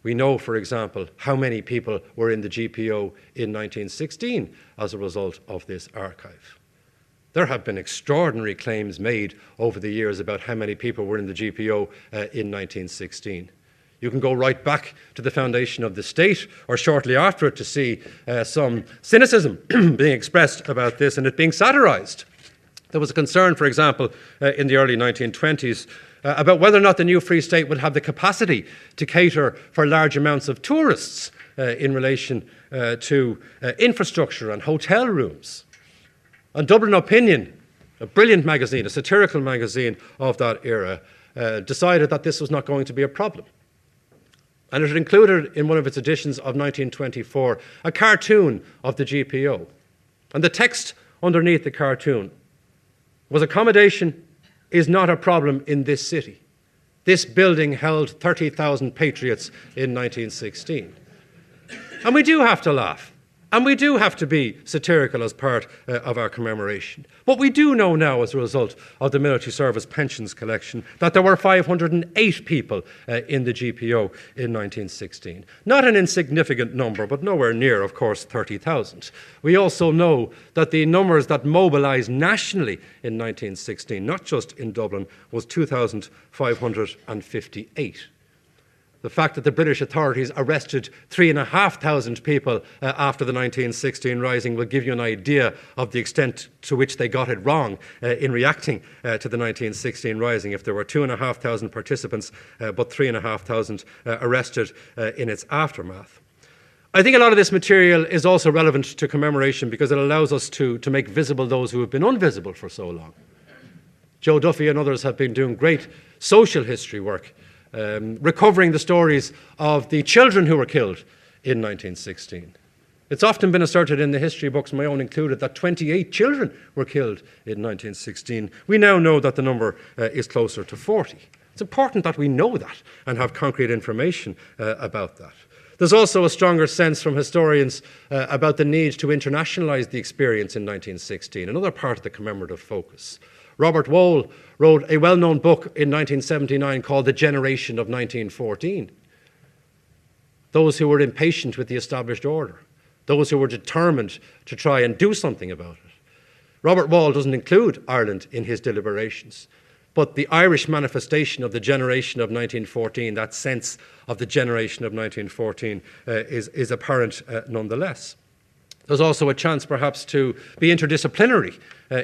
We know, for example, how many people were in the GPO in 1916 as a result of this archive. There have been extraordinary claims made over the years about how many people were in the GPO in 1916. You can go right back to the foundation of the state or shortly after it to see some cynicism being expressed about this and it being satirized. There was a concern, for example, in the early 1920s about whether or not the new Free State would have the capacity to cater for large amounts of tourists in relation to infrastructure and hotel rooms. And Dublin Opinion, a brilliant magazine, a satirical magazine of that era, decided that this was not going to be a problem. And it had included in one of its editions of 1924 a cartoon of the GPO. And the text underneath the cartoon was, "Accommodation is not a problem in this city. This building held 30,000 patriots in 1916. And we do have to laugh. And we do have to be satirical as part of our commemoration. But we do know now, as a result of the military service pensions collection, that there were 508 people in the GPO in 1916. Not an insignificant number, but nowhere near, of course, 30,000. We also know that the numbers that mobilised nationally in 1916, not just in Dublin, was 2,558. The fact that the British authorities arrested 3,500 people after the 1916 Rising will give you an idea of the extent to which they got it wrong in reacting to the 1916 Rising. If there were 2,500 participants, but 3,500 arrested in its aftermath. I think a lot of this material is also relevant to commemoration because it allows us to make visible those who have been invisible for so long. Joe Duffy and others have been doing great social history work, recovering the stories of the children who were killed in 1916. It's often been asserted in the history books, my own included, that 28 children were killed in 1916. We now know that the number is closer to 40. It's important that we know that and have concrete information about that. There's also a stronger sense from historians about the need to internationalise the experience in 1916, another part of the commemorative focus. Robert Wole wrote a well-known book in 1979 called The Generation of 1914. Those who were impatient with the established order, those who were determined to try and do something about it. Robert Wole doesn't include Ireland in his deliberations, but the Irish manifestation of the generation of 1914, that sense of the generation of 1914, is apparent nonetheless. There's also a chance perhaps to be interdisciplinary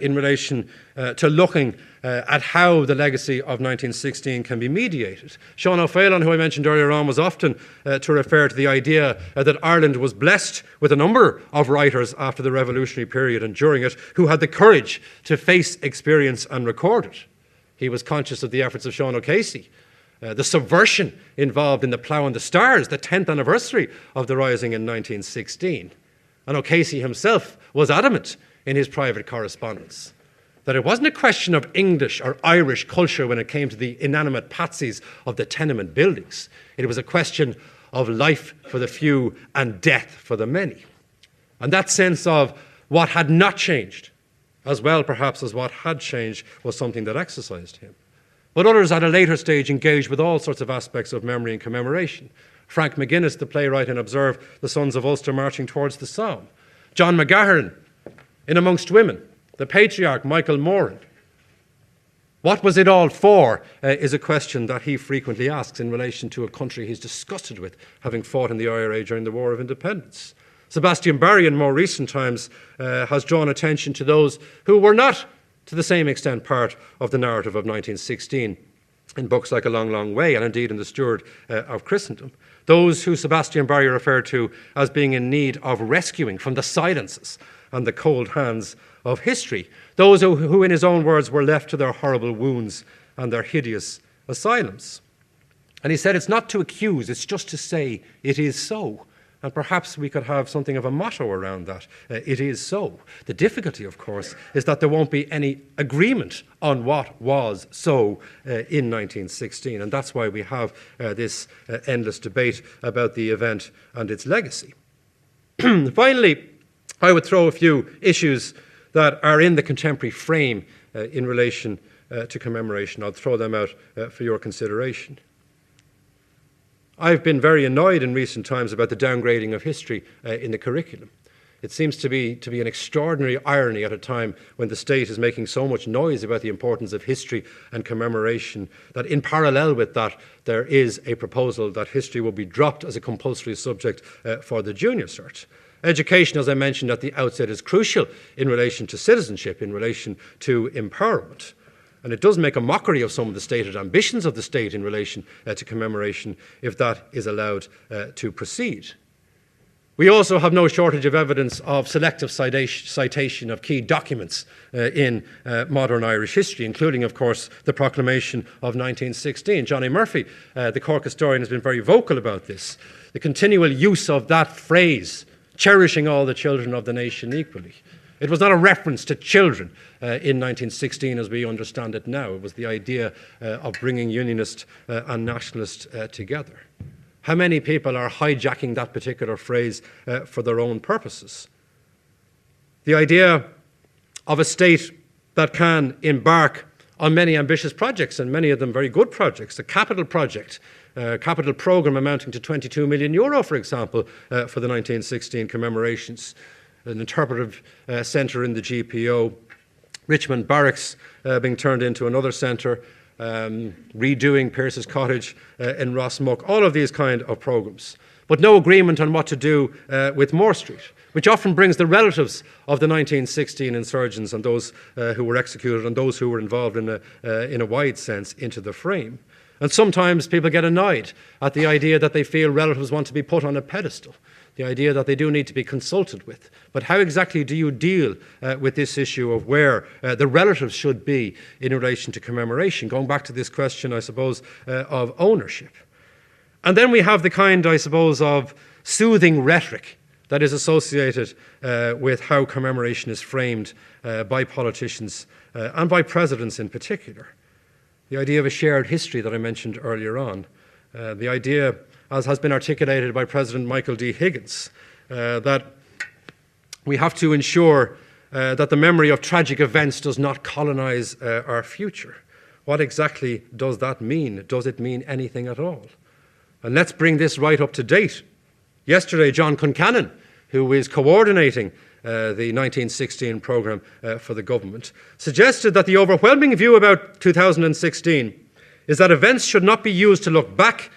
in relation to looking at how the legacy of 1916 can be mediated. Sean O'Phelan, who I mentioned earlier on, was often to refer to the idea that Ireland was blessed with a number of writers after the revolutionary period and during it who had the courage to face experience and record it. He was conscious of the efforts of Sean O'Casey, the subversion involved in the Plough and the Stars, the 10th anniversary of the Rising in 1916. And O'Casey himself was adamant in his private correspondence that it wasn't a question of English or Irish culture when it came to the inanimate patsies of the tenement buildings. It was a question of life for the few and death for the many. And that sense of what had not changed, as well perhaps as what had changed, was something that exercised him. But others at a later stage engaged with all sorts of aspects of memory and commemoration. Frank McGuinness, the playwright, in Observe the Sons of Ulster Marching Towards the Somme. John McGahern, in Amongst Women. The patriarch, Michael Moran. What was it all for is a question that he frequently asks in relation to a country he's disgusted with, having fought in the IRA during the War of Independence. Sebastian Barry, in more recent times, has drawn attention to those who were not, to the same extent, part of the narrative of 1916 in books like A Long, Long Way, and indeed in The Steward of Christendom. Those who Sebastian Barry referred to as being in need of rescuing from the silences and the cold hands of history. Those who, in his own words, were left to their horrible wounds and their hideous asylums. And he said it's not to accuse, it's just to say it is so. And perhaps we could have something of a motto around that. It is so. The difficulty, of course, is that there won't be any agreement on what was so in 1916. And that's why we have this endless debate about the event and its legacy. Finally, I would throw a few issues that are in the contemporary frame in relation to commemoration. I'll throw them out for your consideration. I've been very annoyed in recent times about the downgrading of history in the curriculum. It seems to be an extraordinary irony at a time when the state is making so much noise about the importance of history and commemoration that in parallel with that there is a proposal that history will be dropped as a compulsory subject for the junior cert. Education, as I mentioned at the outset, is crucial in relation to citizenship, in relation to empowerment. And it does make a mockery of some of the stated ambitions of the state in relation to commemoration if that is allowed to proceed. We also have no shortage of evidence of selective citation of key documents in modern Irish history, including, of course, the Proclamation of 1916. Johnny Murphy, the Cork historian, has been very vocal about this. The continual use of that phrase, cherishing all the children of the nation equally. It was not a reference to children in 1916 as we understand it now. It was the idea of bringing Unionist and Nationalist together. How many people are hijacking that particular phrase for their own purposes? The idea of a state that can embark on many ambitious projects, and many of them very good projects. A capital project, a capital programme amounting to €22 million, for example, for the 1916 commemorations. An interpretive centre in the GPO, Richmond Barracks being turned into another centre, redoing Pearse's Cottage in Rossmuck, all of these kind of programmes. But no agreement on what to do with Moore Street, which often brings the relatives of the 1916 insurgents and those who were executed and those who were involved in a wide sense into the frame. And sometimes people get annoyed at the idea that they feel relatives want to be put on a pedestal, the idea that they do need to be consulted with. But how exactly do you deal with this issue of where the relatives should be in relation to commemoration? Going back to this question, I suppose, of ownership. And then we have the kind, I suppose, of soothing rhetoric that is associated with how commemoration is framed by politicians and by presidents in particular. The idea of a shared history that I mentioned earlier on. The idea, as has been articulated by President Michael D. Higgins, that we have to ensure that the memory of tragic events does not colonize our future. What exactly does that mean? Does it mean anything at all? And let's bring this right up to date. Yesterday, John Concannon, who is coordinating the 1916 programme for the government, suggested that the overwhelming view about 2016 is that events should not be used to look back,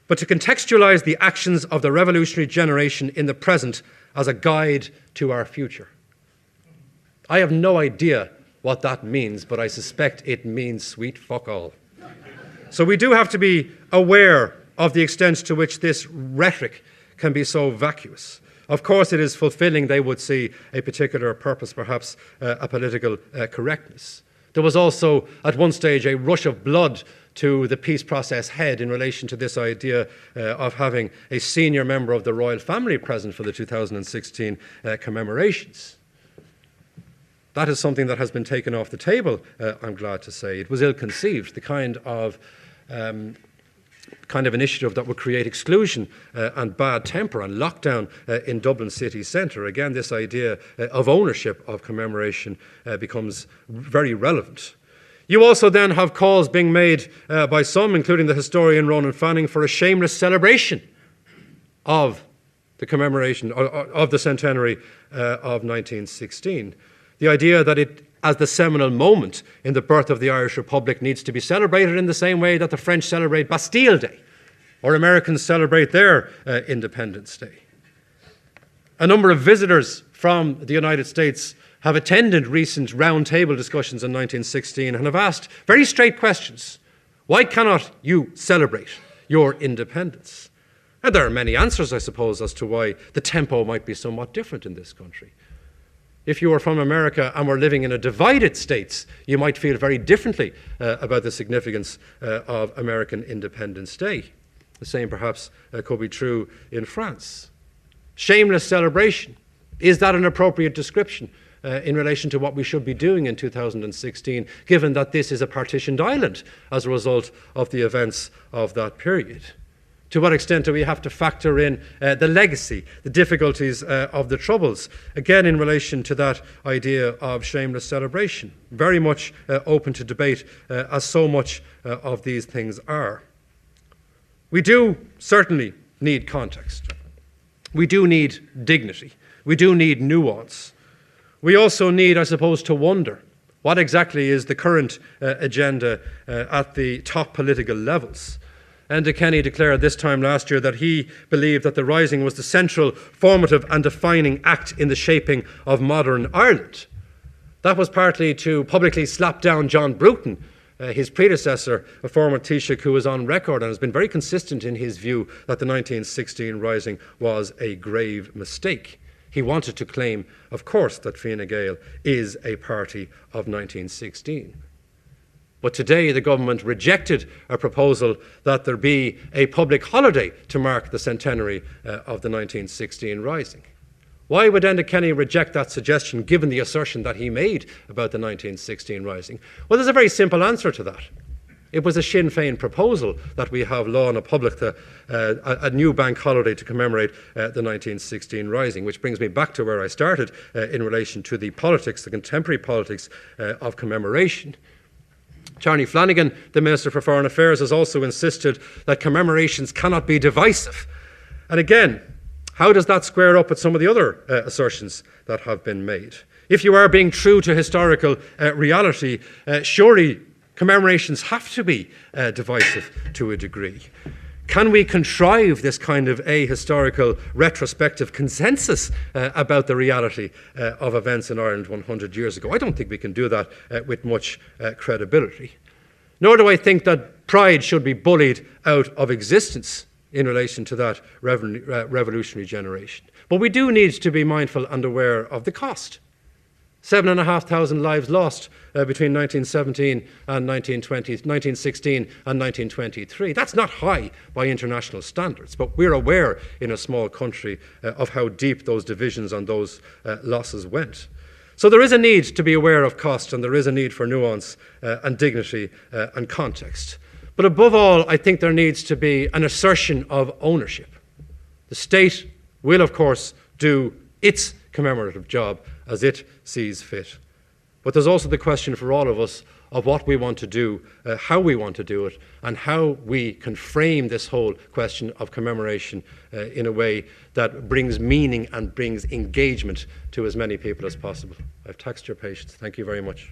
but to contextualise the actions of the revolutionary generation in the present as a guide to our future. I have no idea what that means, but I suspect it means sweet fuck all. So we do have to be aware of the extent to which this rhetoric can be so vacuous. Of course, it is fulfilling, they would see, a particular purpose, perhaps a political correctness. There was also, at one stage, a rush of blood to the peace process head in relation to this idea of having a senior member of the royal family present for the 2016 commemorations. That is something that has been taken off the table, I'm glad to say. It was ill-conceived, the kind of initiative that would create exclusion and bad temper and lockdown in Dublin city centre. Again, this idea of ownership of commemoration becomes very relevant. You also then have calls being made by some, including the historian Ronan Fanning, for a shameless celebration of the commemoration of the centenary of 1916. The idea that it, as the seminal moment in the birth of the Irish Republic, needs to be celebrated in the same way that the French celebrate Bastille Day or Americans celebrate their Independence Day. A number of visitors from the United States have attended recent roundtable discussions in 1916 and have asked very straight questions. Why cannot you celebrate your independence? And there are many answers, I suppose, as to why the tempo might be somewhat different in this country. If you were from America and were living in a divided states, you might feel very differently about the significance of American Independence Day. The same perhaps could be true in France. Shameless celebration. Is that an appropriate description in relation to what we should be doing in 2016, given that this is a partitioned island as a result of the events of that period? To what extent do we have to factor in the legacy, the difficulties of the Troubles, again in relation to that idea of shameless celebration? Very much open to debate, as so much of these things are. We do certainly need context. We do need dignity. We do need nuance. We also need, I suppose, to wonder what exactly is the current agenda at the top political levels. Enda Kenny declared this time last year that he believed that the Rising was the central, formative and defining act in the shaping of modern Ireland. That was partly to publicly slap down John Bruton, his predecessor, a former Taoiseach who was on record and has been very consistent in his view that the 1916 Rising was a grave mistake. He wanted to claim, of course, that Fine Gael is a party of 1916. But today the government rejected a proposal that there be a public holiday to mark the centenary of the 1916 Rising. Why would Enda Kenny reject that suggestion given the assertion that he made about the 1916 Rising? Well, there's a very simple answer to that. It was a Sinn Féin proposal that we have law in a public, a new bank holiday to commemorate the 1916 Rising, which brings me back to where I started in relation to the politics, the contemporary politics of commemoration. Charlie Flanagan, the Minister for Foreign Affairs, has also insisted that commemorations cannot be divisive. And again, how does that square up with some of the other assertions that have been made? If you are being true to historical reality, surely commemorations have to be divisive to a degree. Can we contrive this kind of ahistorical retrospective consensus about the reality of events in Ireland 100 years ago? I don't think we can do that with much credibility. Nor do I think that pride should be bullied out of existence in relation to that revolutionary generation. But we do need to be mindful and aware of the cost. 7,500 lives lost between 1917 and 1916 and 1923. That's not high by international standards, but we're aware in a small country of how deep those divisions and those losses went. So there is a need to be aware of cost, and there is a need for nuance and dignity and context. But above all, I think there needs to be an assertion of ownership. The state will, of course, do its commemorative job as it sees fit. But there's also the question for all of us of what we want to do, how we want to do it, and how we can frame this whole question of commemoration in a way that brings meaning and brings engagement to as many people as possible. I've taxed your patience. Thank you very much.